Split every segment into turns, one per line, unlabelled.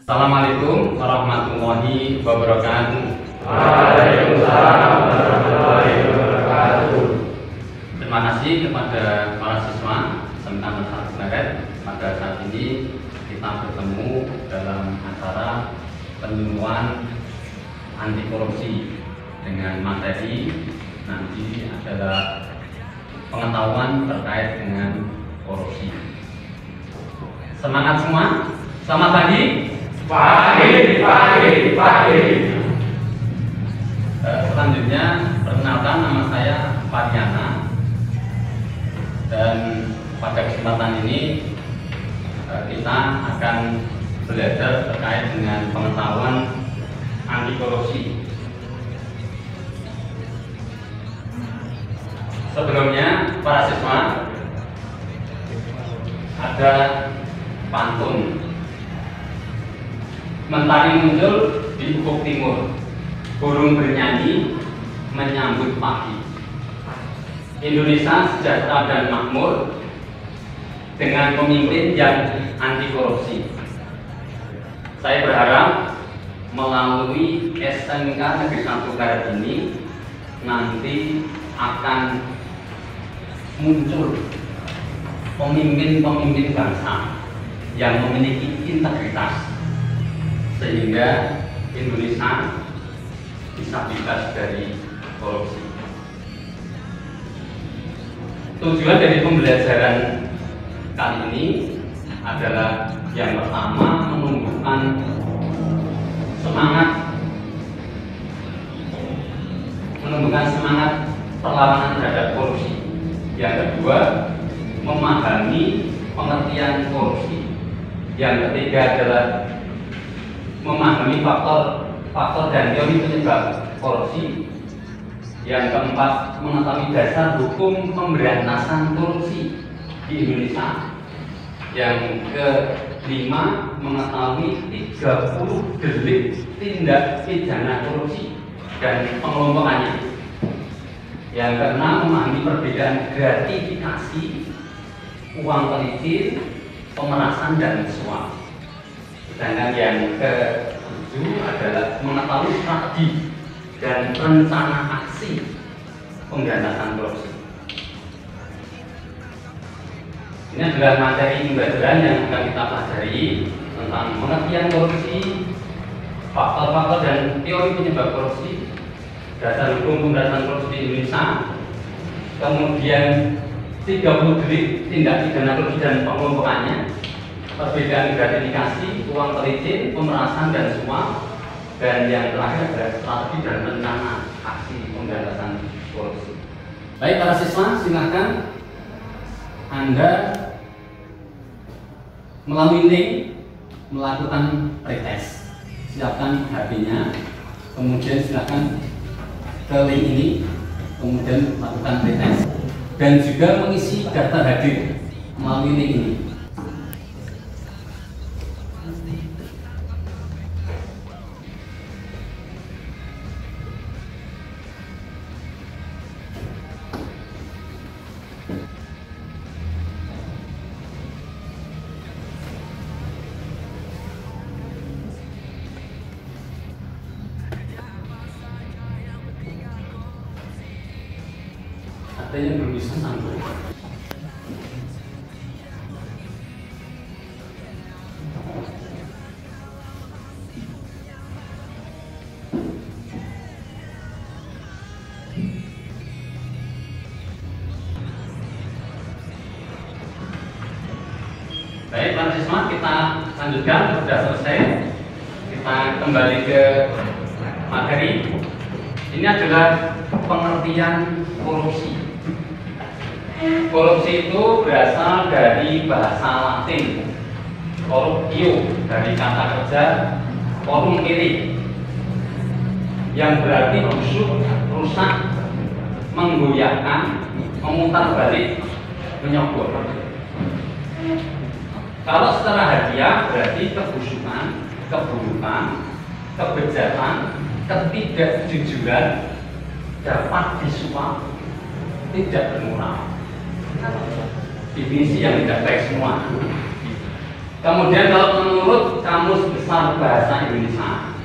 Assalamualaikum warahmatullahi wabarakatuh.
Waalaikumsalam warahmatullahi wabarakatuh.
Terima kasih kepada para siswa Seminari Sarjana. Pada saat ini kita bertemu dalam acara penyuluhan anti korupsi dengan materi nanti adalah pengetahuan terkait dengan korupsi. Semangat semua. Selamat pagi.
Pagi.
Selanjutnya perkenalkan, nama saya Padiana, dan pada kesempatan ini kita akan belajar terkait dengan pengetahuan anti korupsi. Sebelumnya para siswa ada pantun. Mentari muncul di ufuk timur, burung bernyanyi menyambut pagi. Indonesia sejahtera dan makmur dengan pemimpin yang anti korupsi. Saya berharap melalui SMK Negeri 1 Karet ini nanti akan muncul pemimpin-pemimpin bangsa yang memiliki integritas, sehingga Indonesia bisa bebas dari korupsi. Tujuan dari pembelajaran kali ini adalah yang pertama, menumbuhkan semangat perlawanan terhadap korupsi. Yang kedua, memahami pengertian korupsi. Yang ketiga adalah memahami faktor dan teori penyebab korupsi. Yang keempat, mengetahui dasar hukum pemberantasan korupsi di Indonesia. Yang kelima, mengetahui 30 delik tindak pidana korupsi dan pengelompokannya. Yang keenam, memahami perbedaan gratifikasi, uang pelicin, pemerasan, dan suap. Sedangkan yang ke-7 adalah mengetahui strategi dan rencana aksi pemberantasan korupsi. Ini adalah materi pembelajaran yang akan kita pelajari tentang pengertian korupsi, faktor-faktor dan teori penyebab korupsi, dasar hukum pemberantasan korupsi di Indonesia, kemudian 30 delik tindak pidana korupsi dan pengelompokannya, perbedaan gratifikasi, uang pelicin, pemerasan, dan suap, dan yang terakhir adalah strategi dan rencana aksi pemberantasan korupsi. Baik para siswa, silakan Anda melalui link melakukan pretest. Siapkan HP-nya, kemudian silakan ke link ini, kemudian melakukan pretest, dan juga mengisi daftar hadir melalui link ini. Yang belum bisa sambung. Baik para siswa, kita lanjutkan. Sudah selesai, kita kembali ke materi. Ini adalah pengertian korupsi. Korupsi itu berasal dari bahasa Latin corruptio, dari kata kerja corrumpere, yang berarti busuk, rusak, menggoyahkan, memutar balik, menyogok. Kalau secara hadiah berarti kebusukan, keburukan, kebejatan, ketidakjujuran, dapat disuap, tidak bermoral. Definisi yang tidak baik semua. Kemudian kalau menurut Kamus Besar Bahasa Indonesia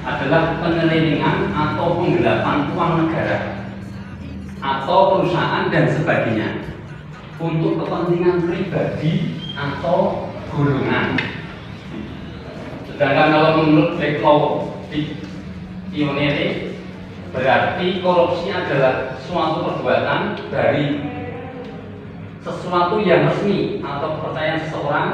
adalah penyelewengan atau penggelapan uang negara atau perusahaan dan sebagainya untuk kepentingan pribadi atau golongan. Sedangkan kalau menurut Blacklow di Pionere berarti korupsi adalah suatu perbuatan dari sesuatu yang resmi atau kepercayaan seseorang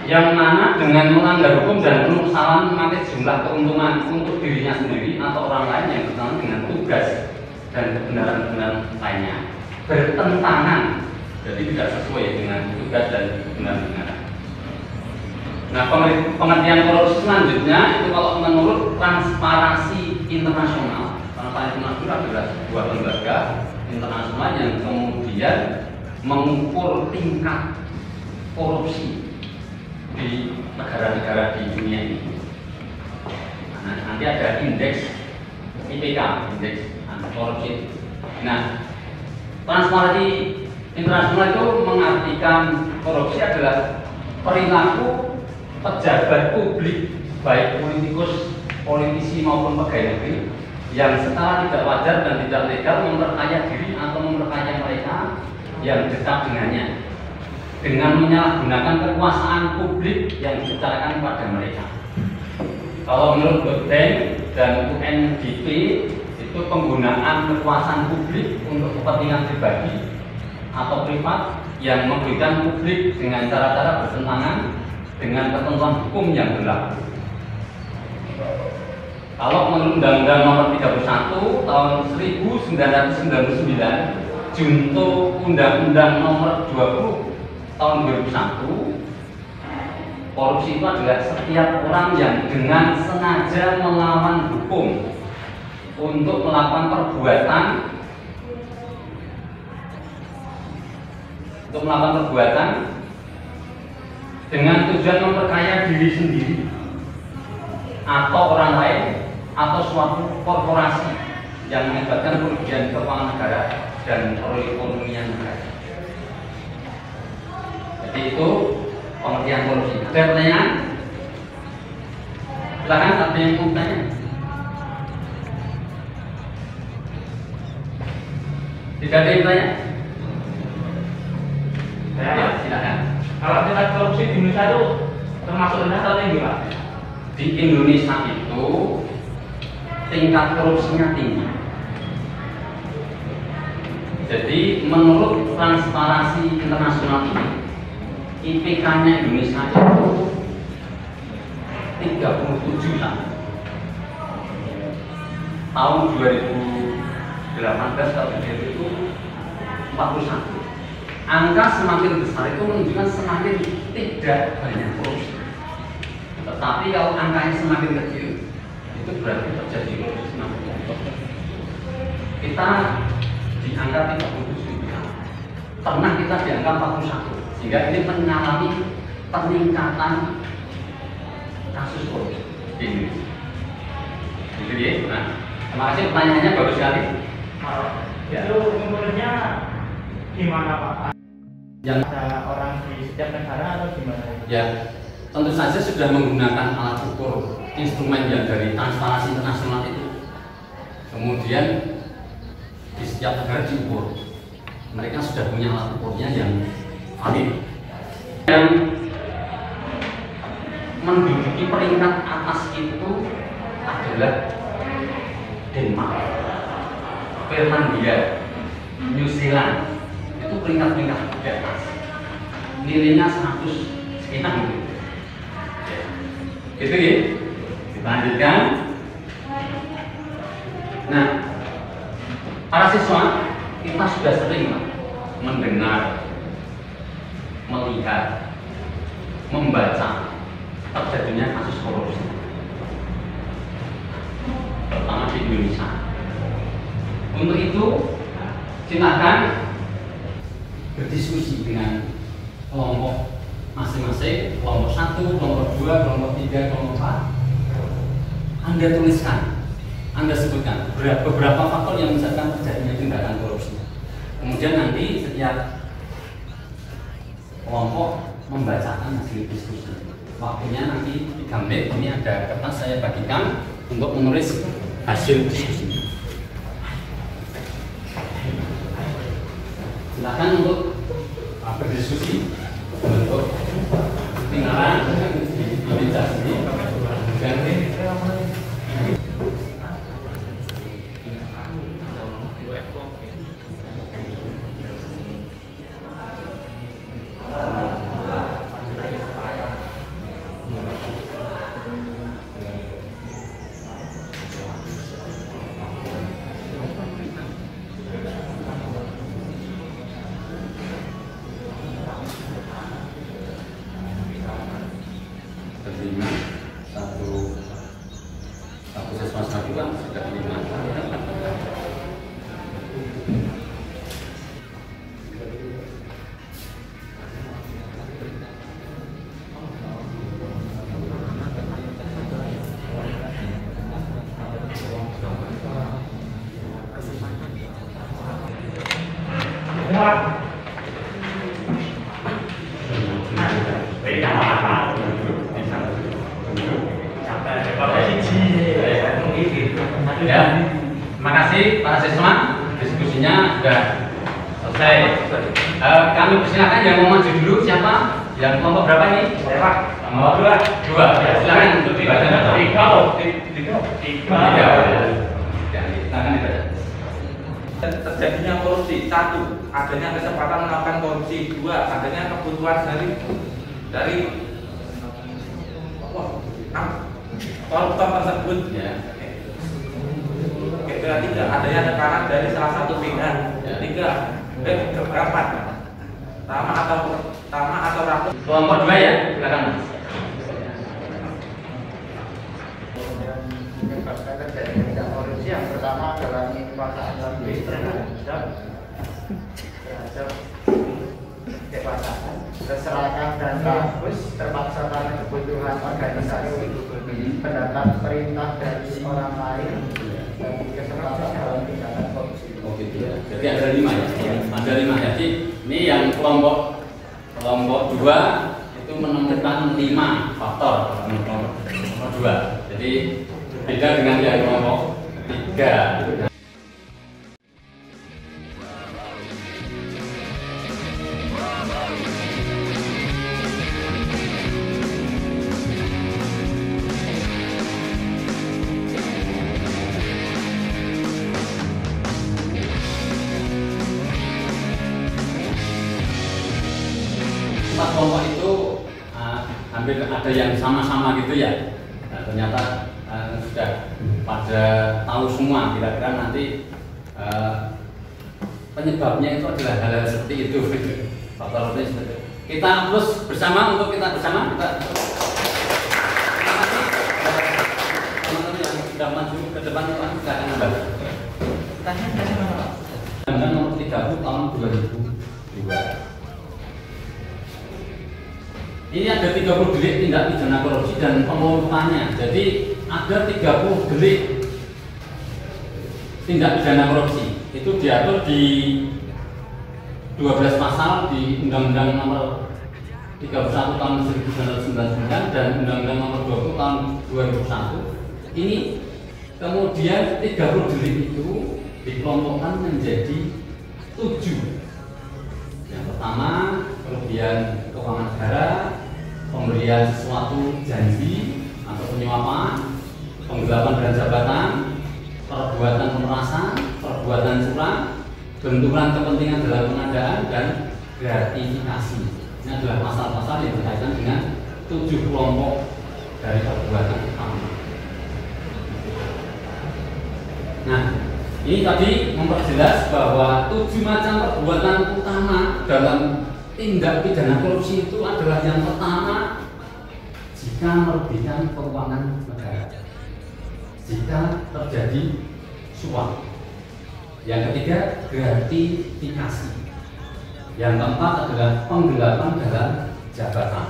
yang mana dengan melanggar hukum dan penuh kesalahan memakai jumlah keuntungan untuk dirinya sendiri atau orang lain yang bertentangan dengan tugas dan kebenaran-kebenaran lainnya, bertentangan, jadi tidak sesuai dengan tugas dan kebenaran-kebenaran. Nah, pengertian korupsi selanjutnya itu kalau menurut Transparansi Internasional. Transparansi Internasional adalah sebuah lembaga internasional yang kemudian mengukur tingkat korupsi di negara-negara di dunia ini. Nah, nanti ada indeks IPK, indeks korupsi. Nah, Transparansi Internasional itu mengartikan korupsi adalah perilaku pejabat publik, baik politisi maupun pegawai negeri, yang secara tidak wajar dan tidak legal memperkaya diri atau memperkaya mereka yang dekat dengannya dengan menyalahgunakan kekuasaan publik yang dibicarakan kepada mereka. Kalau menurut World Bank dan UNDP itu penggunaan kekuasaan publik untuk kepentingan pribadi atau privat yang memberikan publik dengan cara-cara bertentangan dengan ketentuan hukum yang berlaku. Kalau menurut Undang-Undang Nomor 31 Tahun 1999, Junto Undang-Undang Nomor 20 Tahun 2001, korupsi itu adalah setiap orang yang dengan sengaja melawan hukum untuk melakukan perbuatan dengan tujuan memperkaya diri sendiri atau orang lain atau suatu korporasi yang mengakibatkan kerugian keuangan negara dan perekonomian negara. Jadi itu pengertian korupsi. Ada pertanyaan? Silakan, ada yang mau bertanya? Tidak ada yang bertanya?
Ya,
silakan.
Kalau tingkat korupsi di Indonesia itu termasuk rendah atau tinggi, Pak?
Di Indonesia itu tingkat korupsinya tinggi. Jadi menurut Transparansi Internasional ini, IPK-nya Indonesia itu 37 lah. Tahun 2018 kalau itu 41. Angka semakin besar itu menunjukkan semakin tidak banyak korupsi. Tetapi kalau angkanya semakin kecil, itu berarti terjadi korupsi semakin banyak. Kita di angka 37, pernah kita di angka 41, sehingga ini mengalami peningkatan kasus korupsi di Indonesia. Gitu ya. Nah, terima kasih, pertanyaannya bagus sekali.
Itu menurutnya gimana, Pak?
Yang
Ada orang di setiap negara atau gimana?
ya, tentu saja sudah menggunakan alat ukur instrumen yang dari Transparansi Internasional itu. Kemudian di setiap negara diukur. Mereka sudah punya alat ukurnya yang valid. Yang menduduki peringkat atas itu adalah Denmark, Finlandia, New Zealand. Itu peringkat-peringkat di atas, nilainya 100 sekian gitu. Gitu ya. Kita lanjutkan. Nah, para siswa, kita sudah sering mendengar, melihat, membaca terjadinya kasus korupsi, terutama di Indonesia. Untuk itu, silakan berdiskusi dengan kelompok masing-masing, kelompok 1, kelompok 2, kelompok 3, kelompok 4. Anda tuliskan, Anda sebutkan beberapa faktor yang misalkan terjadinya tindakan korupsi. Kemudian nanti setiap kelompok membacakan hasil diskusi. Waktunya nanti 3 menit. Ini ada kertas saya bagikan untuk menulis hasil diskusi. Silakan untuk berdiskusi untuk ketinggalan organisasi dan terima satu siswa sudah 5. Ya, terima kasih para siswa, diskusinya sudah selesai. Kami persilakan yang mau maju dulu, siapa? Yang kelompok berapa ini? Kelompok 2. Ya, silakan untuk dibaca. 3. Silakan dibaca.
Terjadinya korupsi. 1. Adanya kesempatan melakukan korupsi. 2. Adanya kebutuhan dari koruptor tersebut.
Ya.
Oke, 3. Adanya tekanan dari salah satu pihak. 4. Keberatan tama atau rapuh.
Kelompok 2 ya, silakan.
Menyebabkan terjadinya tindak korupsi yang pertama adalah kekuasaan lebih terhadap kekuasaan, keserakan dan bagus terpaksa karena kebutuhan organisasi, pendapat perintah dari orang lain, dan kesempatan dalam tindakan korupsi.
Oh gitu ya. Jadi ada 5 ya. Ada 5. Jadi ini yang kelompok 2 itu menemukan 5 faktor kelompok 2. Jadi beda dengan yang kelompok 3. Kelompok itu hampir ada yang sama-sama gitu ya. Nah, ternyata sudah pada tahu semua kira-kira nanti penyebabnya itu adalah hal-hal seperti itu. Faktor-faktornya seperti itu. Kita terus bersama untuk kita bersama kita. Terima kasih teman-teman yang sudah maju ke depan itu kita akan membahas. Undang-Undang Nomor 30 Tahun 2002. Ini ada 30 delik tindak pidana korupsi dan pengurutannya. Jadi ada 30 delik tindak pidana korupsi. Itu diatur di 12 pasal di Undang-Undang Nomor 31 Tahun 1999 dan Undang-Undang Nomor 20 Tahun 2001. Ini kemudian 30 delik itu dikelompokkan menjadi 7. Yang pertama, kerugian keuangan negara, pemberian sesuatu janji atau penyuapan, penggelapan dan jabatan, perbuatan pemerasan, perbuatan curang, benturan kepentingan dalam pengadaan, dan gratifikasi. Ini adalah pasal-pasal yang berkaitan dengan 7 kelompok dari perbuatan utama. Nah, ini tadi memperjelas bahwa 7 macam perbuatan utama dalam tindak pidana korupsi itu adalah yang pertama, jika merugikan keuangan negara, jika terjadi suap. Yang ketiga, gratifikasi. Yang keempat adalah penggelapan dalam jabatan.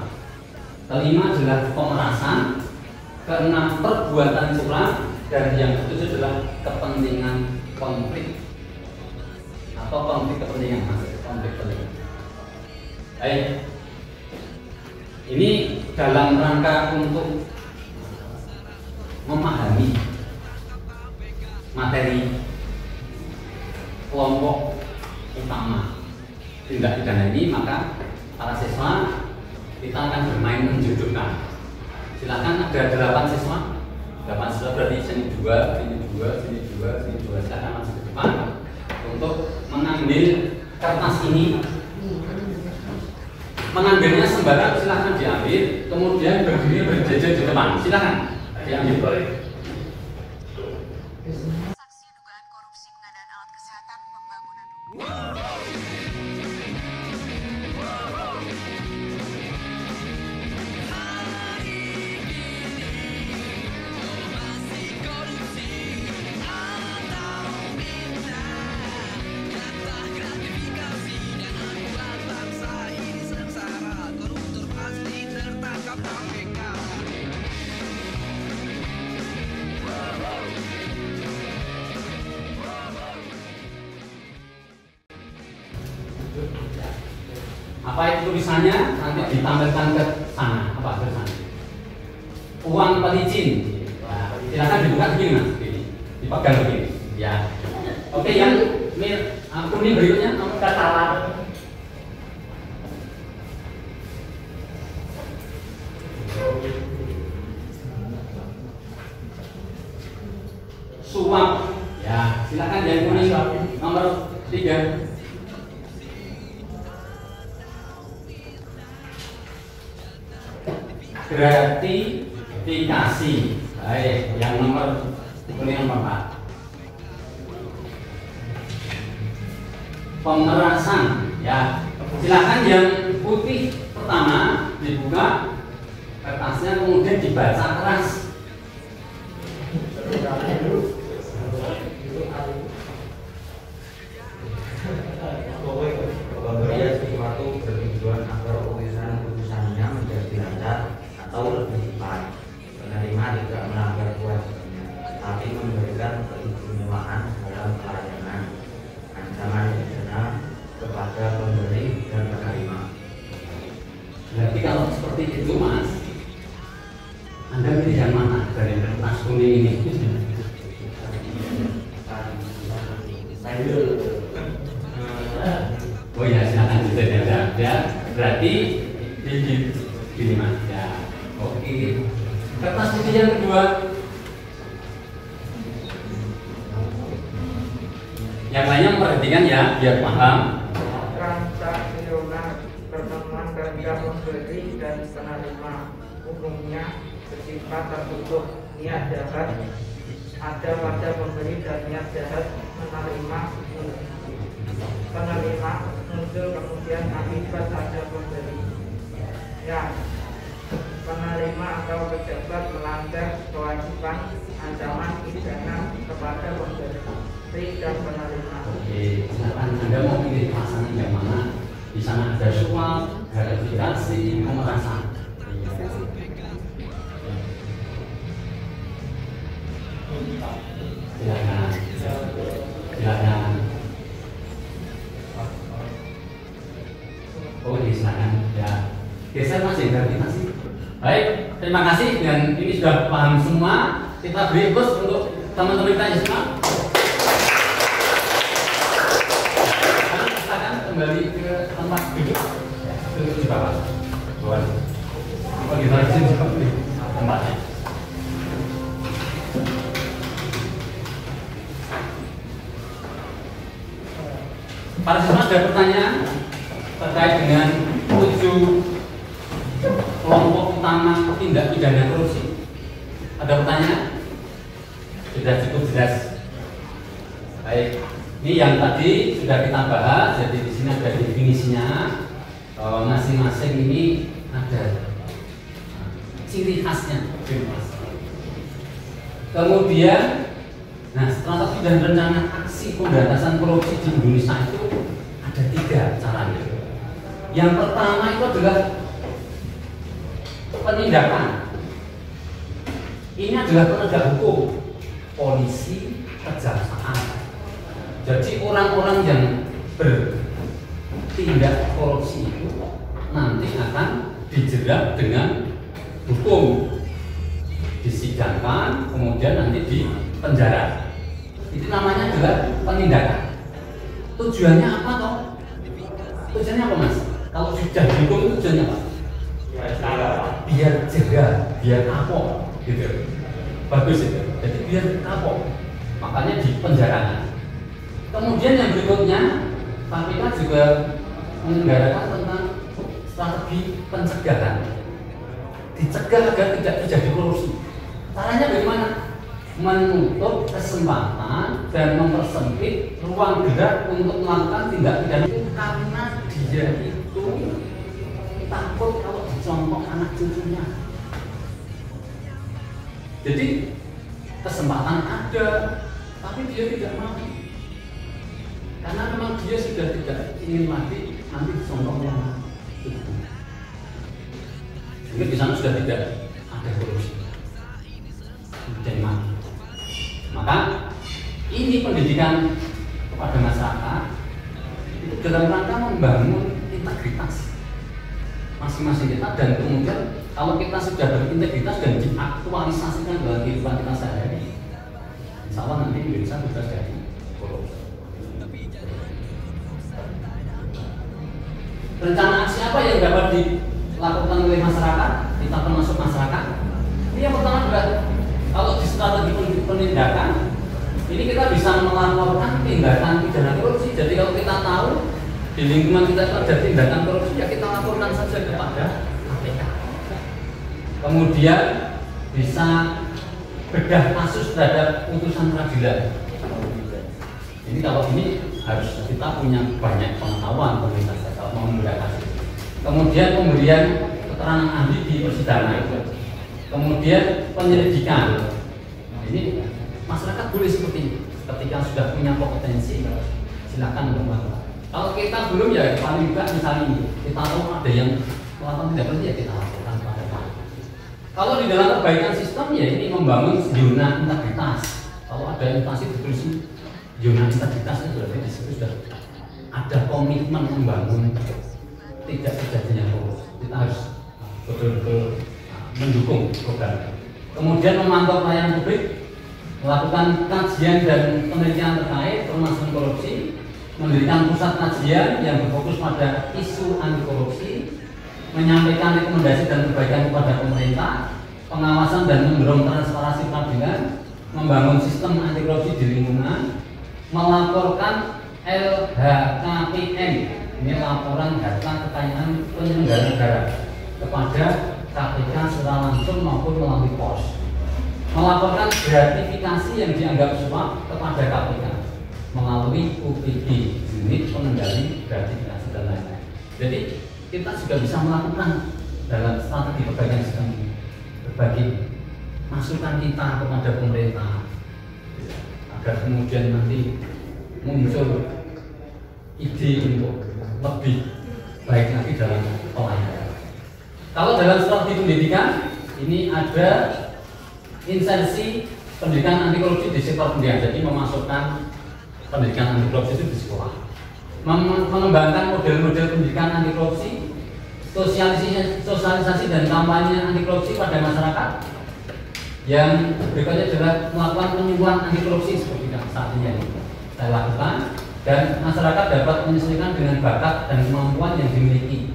Kelima adalah pemerasan. keenam perbuatan curang, dan yang ketujuh adalah kepentingan konflik atau konflik kepentingan, konflik kepentingan. Baik, ini dalam rangka untuk memahami materi kelompok utama tindak pidana ini, maka para siswa kita akan bermain menjudulkan. Silakan, ada 8 siswa. 8 siswa berarti sini 2, sini 2, sini 2, sini 2. Silakan masuk ke depan untuk mengambil kertas ini. Mengambilnya sembarang silakan diambil, kemudian berdiri berjejer di depan. Silakan diambil boleh.
Saksi dugaan korupsi pengadaan alat kesehatan pembangunan rumah.
Apa itu tulisannya? Nanti ditampilkan ke sana. Apa tulisannya? Uang pelicin. Nah, silakan dibuka begini mas, begini. Dipegang begini. Ya. Oke, yang kuning berikutnya nomor katalan. Suap. Ya, silakan yang kuning nomor 3. Gratifikasi. Baik, yang nomor kuning nomor 4. Pemerasan. Ya, silakan yang putih pertama dibuka kertasnya, kemudian dibaca keras.
Pemberian sesuatu bertujuan agar putusannya menjadi lancar atau lebih cepat. Penerima tidak melanggar kewajibannya, tapi memberikan keistimewaan dalam pelayanan. Ancaman pidana kepada pemberi dan penerima.
Berarti kalau seperti itu mas, Anda pilih yang mana dari kertas kuning ini? Oh ya, silakan dilihat ya. Berarti gini mas ya. Oke. Kertas putih yang kedua. Yang lainnya memperhatikan ya, biar paham.
Transaksional pertemuan kerja pemberi dan penerima umumnya bersifat tertutup. Niat jahat ada pada pemberi dan niat jahat penerima muncul kemudian akibat ada pemberi. Ya, penerima atau pejabat melanggar kewajiban ancaman pidana kepada pemberi dan penerima.
Oke, silakan Anda mau pilih pasangan yang mana? Di sana ada suap, gratifikasi, pemerasan. Silakan. Silakan. Oh, ini silakan. Ya. Geser mas yang gratifikasi. Baik, terima kasih dan ini sudah paham semua. Kita beri plus untuk teman-teman kita semua. Silakan kembali ke tempat duduk. Duduk di bawah. Boleh. Bagaimana sih seperti tempatnya? Para siswa ada pertanyaan terkait dengan 7 kelompok utama tindak pidana korupsi? Ada pertanyaan? Sudah cukup jelas. Baik, ini yang tadi sudah kita bahas. Jadi di sini ada definisinya. Masing-masing ini ada ciri khasnya. Kemudian, nah strategi dan rencana aksi pemberantasan korupsi di Indonesia itu ada 3 caranya. Yang pertama itu adalah penindakan. ini adalah penegak hukum, polisi, kejaksaan. Jadi orang-orang yang bertindak korupsi itu nanti akan dijerat dengan hukum, disidangkan, kemudian nanti di penjara. Itu namanya adalah penindakan. Tujuannya apa toh? Tujuannya apa mas? Kalau sudah dihukum tujuannya apa? Biar jerah, biar kapok, gitu. Bagus itu. Jadi biar kapok. Makanya di penjara. Kemudian yang berikutnya, KPK juga menyelenggarakan tentang strategi pencegahan. Dicegah agar tidak terjadi korupsi. Caranya bagaimana? Menutup kesempatan dan mempersempit ruang gerak untuk melakukan tindak pidana itu karena dia itu takut kalau dicongkok anak cucunya. Jadi kesempatan ada, tapi dia tidak mau karena memang dia sudah tidak ingin mati nanti dicongkok yang cucu. Sehingga di sana sudah tidak ada korupsi. Jadi mati. Maka ini pendidikan kepada masyarakat itu dalam rangka membangun integritas masing-masing kita, dan kemudian kalau kita sudah berintegritas dan diaktualisasikan dalam kehidupan kita sehari-hari, insya Allah nanti Indonesia bebas dari korupsi. Rencana aksi apa yang dapat dilakukan oleh masyarakat? Kita termasuk masyarakat. Ini yang pertama adalah kalau di strategi penindakan ini kita bisa melaporkan tindakan pidana korupsi. Jadi kalau kita tahu di lingkungan kita ada tindakan korupsi, ya kita laporkan saja kepada KPK. Kemudian bisa bedah kasus terhadap putusan peradilan. Ini kalau ini harus kita punya banyak pengetahuan pemerintah kalau mau membedah kasus. Kemudian pemberian keterangan ahli di persidangan. Kemudian penyelidikan. Ini masyarakat boleh seperti ini. Ketika sudah punya kompetensi, silakan melakukan. Kalau kita belum, ya paling juga misalnya ini, kita tahu ada yang melakukan tidak benar, ya kita lakukan pada Pak. Kalau di dalam perbaikan sistem, ya ini membangun zona integritas. Kalau ada instansi berfungsi zona integritas itu berarti di situ sudah ada komitmen membangun tidak terjadinya korupsi. Kita harus betul-betul mendukung program. Kemudian memantau pelayanan publik, melakukan kajian dan penelitian terkait permasalahan korupsi, mendirikan pusat kajian yang berfokus pada isu anti korupsi, menyampaikan rekomendasi dan perbaikan kepada pemerintah, pengawasan dan mendorong transparansi peradilan, membangun sistem anti korupsi di lingkungan, melaporkan LHKPN, ini laporan harta kekayaan penyelenggara negara, kepada KPK secara langsung maupun melalui pos, melaporkan gratifikasi yang dianggap suap kepada KPK melalui UPG, unit pengendali gratifikasi dan lain-lain. Jadi kita juga bisa melakukan dalam strategi perbaikan sistem ini, berbagi masukan kita kepada pemerintah agar kemudian nanti muncul ide untuk lebih baik lagi dalam pelayanan. Kalau dalam strategi pendidikan ini ada insensi pendidikan anti korupsi di sektor pendidikan, jadi memasukkan pendidikan anti korupsi itu di sekolah, mengembangkan model-model pendidikan anti korupsi, sosialisasi dan kampanye anti korupsi pada masyarakat. Yang berikutnya adalah melakukan penyuluhan anti korupsi seperti yang saat ini saya lakukan, dan masyarakat dapat menyesuaikan dengan bakat dan kemampuan yang dimiliki.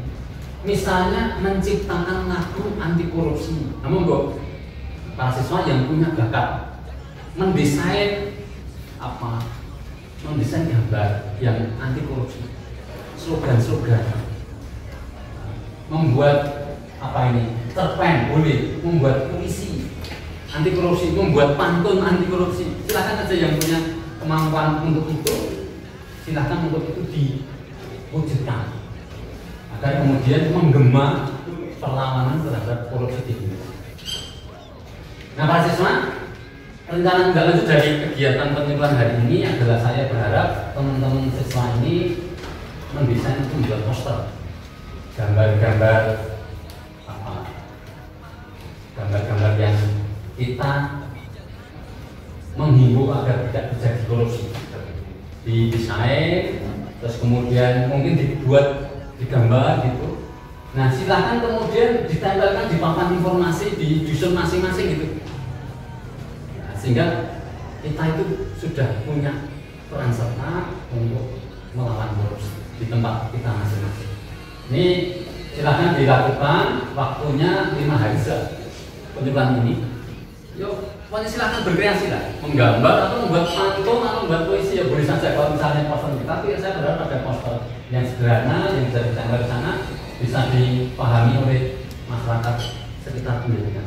Misalnya menciptakan lagu anti korupsi. Namun kok para siswa yang punya bakat mendesain apa? Mendesain gambar yang anti korupsi, slogan-slogan, membuat apa ini? Cerpen boleh, membuat puisi anti korupsi, membuat pantun anti korupsi. Silakan saja yang punya kemampuan untuk itu, silakan untuk itu diwujudkan agar kemudian menggema perlawanan terhadap korupsi di Indonesia. Nah, para siswa, rencana tindak lanjut dari kegiatan penyuluhan hari ini adalah saya berharap teman-teman siswa ini mendesain itu membuat poster, gambar-gambar apa, gambar-gambar yang kita menghimbau agar tidak terjadi korupsi, didesain, terus kemudian mungkin dibuat digambar gitu. Nah silahkan kemudian ditempelkan di papan informasi di dusun masing-masing gitu. Nah, sehingga kita itu sudah punya peran serta untuk melawan korupsi di tempat kita masing-masing. Ini silahkan dilakukan, waktunya 5 hari penyuluhan ini. Yuk, pokoknya silahkan berkreasi lah, menggambar atau membuat pantun atau membuat puisi ya boleh saja kalau misalnya poster kita. Tapi saya berharap ada poster yang sederhana yang bisa ditempel di sana, bisa dipahami oleh masyarakat sekitar pendidikan.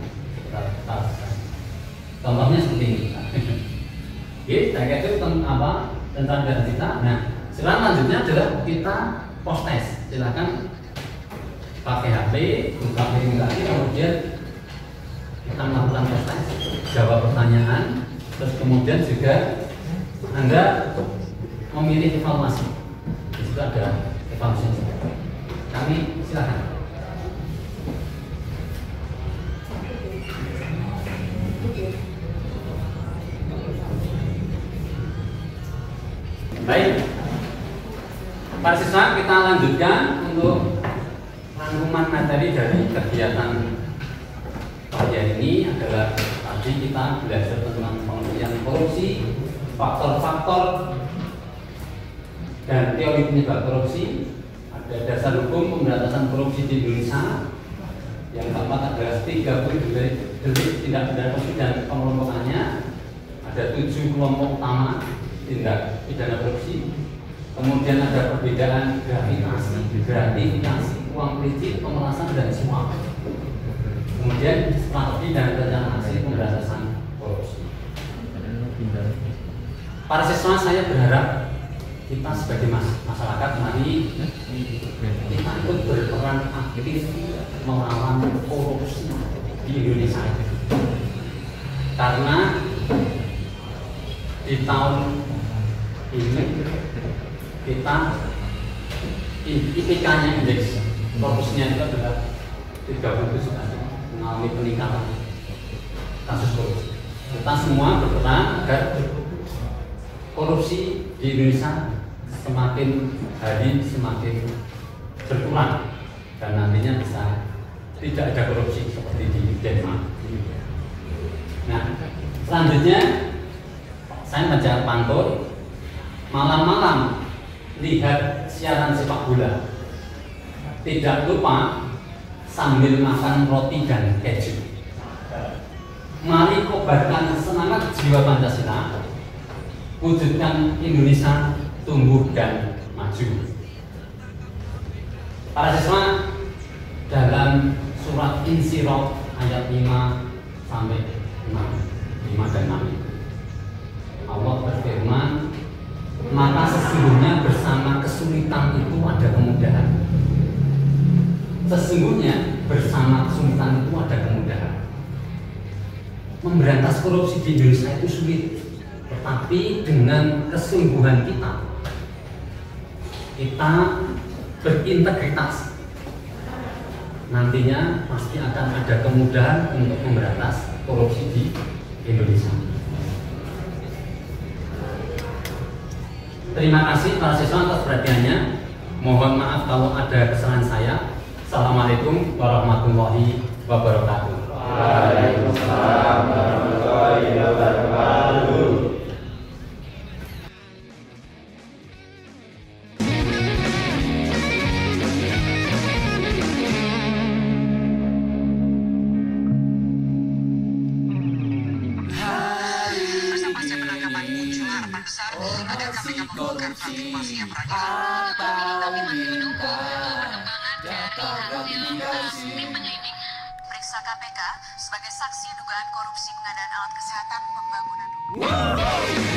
Contohnya seperti ini. Oke, saya kira itu tentang data kita. Nah, sekarang lanjutnya adalah kita post test. Silakan pakai HP, buka link lagi, kemudian kita melakukan post test, jawab pertanyaan, terus kemudian juga Anda memilih evaluasi. Di situ ada evaluasi. Kami silakan. Baik, para siswa kita lanjutkan untuk rangkuman materi dari kegiatan pagi hari ini adalah tadi kita belajar tentang pengertian korupsi, faktor-faktor dan teori penyebab korupsi, ada dasar hukum pemberantasan korupsi di Indonesia, yang keempat adalah 30 delik tindak pidana korupsi dan pengelompokannya, ada 7 kelompok utama tindak pidana korupsi, kemudian ada perbedaan gratifikasi, uang pelicin, pemerasan dan suap, kemudian strategi dan rencana aksi pemberantasan korupsi. Para siswa, saya berharap kita sebagai masyarakat mari kita ikut berperan aktif melawan korupsi di Indonesia, karena di tahun ini kita IPK-nya, indeks korupsinya itu adalah 37, mengalami peningkatan kasus korupsi. Kita semua berperan agar korupsi di Indonesia semakin hari semakin berkurang dan nantinya bisa tidak ada korupsi seperti di Denmark. Nah, selanjutnya saya baca pantun, malam-malam lihat siaran sepak bola, tidak lupa sambil makan roti dan keju. Mari kobarkan semangat jiwa Pancasila, wujudkan Indonesia tumbuh dan maju. Para siswa, dalam surat Insyirah ayat 5 sampai 6, 5 dan 6. Allah berfirman, maka sesungguhnya bersama kesulitan itu ada kemudahan. Sesungguhnya bersama kesulitan itu ada kemudahan. Memberantas korupsi di Indonesia itu sulit, tetapi dengan kesungguhan kita berintegritas, nantinya pasti akan ada kemudahan untuk memberantas korupsi di Indonesia. Terima kasih para siswa atas perhatiannya. Mohon maaf kalau ada kesalahan saya. Assalamualaikum warahmatullahi wabarakatuh.
Waalaikumsalam warahmatullahi wabarakatuh.
Pasca penangkapan muncul harapan besar agar KPK membongkar praktik mafia peradilan. Kami masih menunggu perkembangan dari hasil tim penyelidik. Periksa KPK sebagai saksi dugaan korupsi pengadaan alat kesehatan pembangunan.